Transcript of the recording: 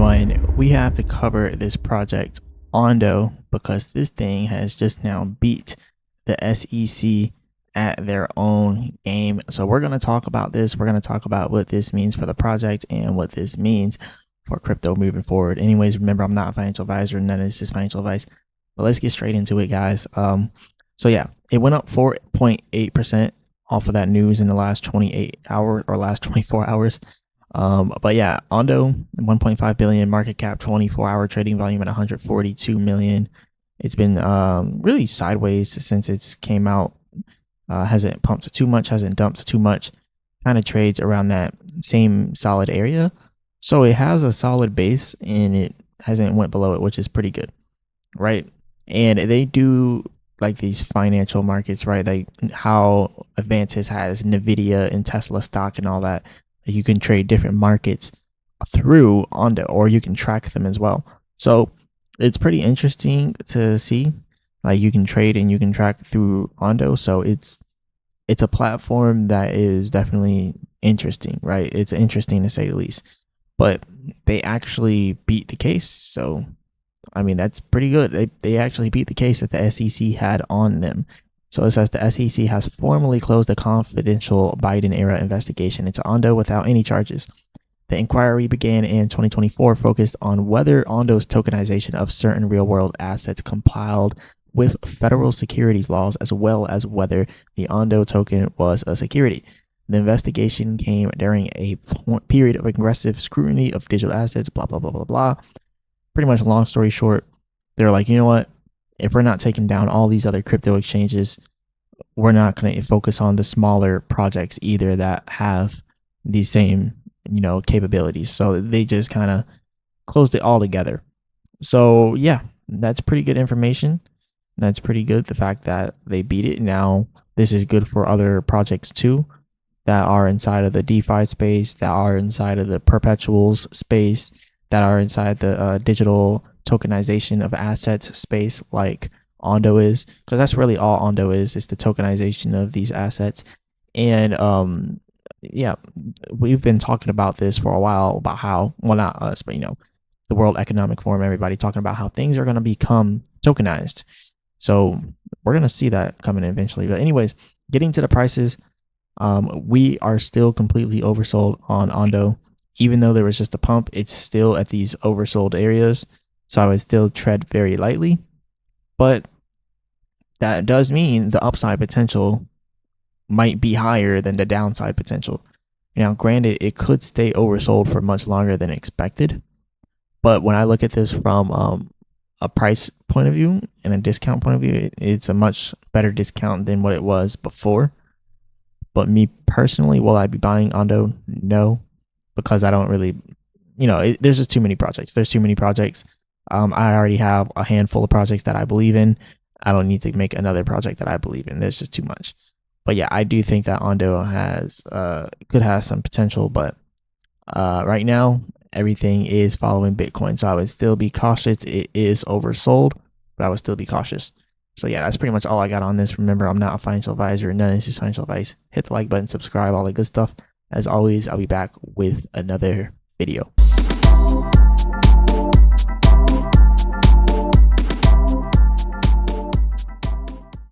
one, we have to cover this project ONDO because this thing has just now beat the SEC at their own game. So we're going to talk about this. We're going to talk about what this means for the project and what this means for crypto moving forward. Anyways, remember, I'm not a financial advisor. None of this is financial advice. But let's get straight into it, guys. So yeah, it went up 4.8% off of that news in the last 28 hours or last 24 hours. But yeah, ONDO 1.5 billion market cap, 24-hour trading volume at 142 million. It's been really sideways since it's came out. Hasn't pumped too much, hasn't dumped too much. Kind of trades around that same solid area. So it has a solid base and it hasn't went below it, which is pretty good, right? And they do like these financial markets, right? Like how Avantis has Nvidia and Tesla stock and all that. You can trade different markets through ONDO, or you can track them as well. So it's pretty interesting to see. Like you can trade and you can track through ONDO. So it's a platform that is definitely interesting, right? It's interesting to say the least. But they actually beat the case. So I mean, that's pretty good. They actually beat the case that the SEC had on them. So it says the SEC has formally closed a confidential Biden-era investigation into ONDO without any charges. The inquiry began in 2024, focused on whether ONDO's tokenization of certain real-world assets complied with federal securities laws, as well as whether the ONDO token was a security. The investigation came during a period of aggressive scrutiny of digital assets, blah, blah, blah, blah, blah. Pretty much, long story short, they're like, you know what? If we're not taking down all these other crypto exchanges, we're not going to focus on the smaller projects either that have these same, capabilities. So they just kind of closed it all together. So yeah, that's pretty good information. That's pretty good. The fact that they beat it. Now, this is good for other projects too that are inside of the DeFi space, that are inside of the perpetuals space, that are inside the digital tokenization of assets space like ONDO is, because that's really all ONDO is the tokenization of these assets. And yeah, we've been talking about this for a while about how, well, not us, but the World Economic Forum, everybody talking about how things are going to become tokenized. So we're going to see that coming eventually. But anyways, getting to the prices, we are still completely oversold on ONDO. Even though there was just a pump, it's still at these oversold areas. So I would still tread very lightly. But that does mean the upside potential might be higher than the downside potential. Now, granted, it could stay oversold for much longer than expected. But when I look at this from a price point of view and a discount point of view, it's a much better discount than what it was before. But me personally, will I be buying ONDO? No. Because I don't really, there's just too many projects. There's too many projects. I already have a handful of projects that I believe in. I don't need to make another project that I believe in. There's just too much. But yeah, I do think that ONDO could have some potential. But right now, everything is following Bitcoin. So I would still be cautious. It is oversold, but I would still be cautious. So yeah, that's pretty much all I got on this. Remember, I'm not a financial advisor. None of this is financial advice. Hit the like button, subscribe, all that good stuff. As always, I'll be back with another video.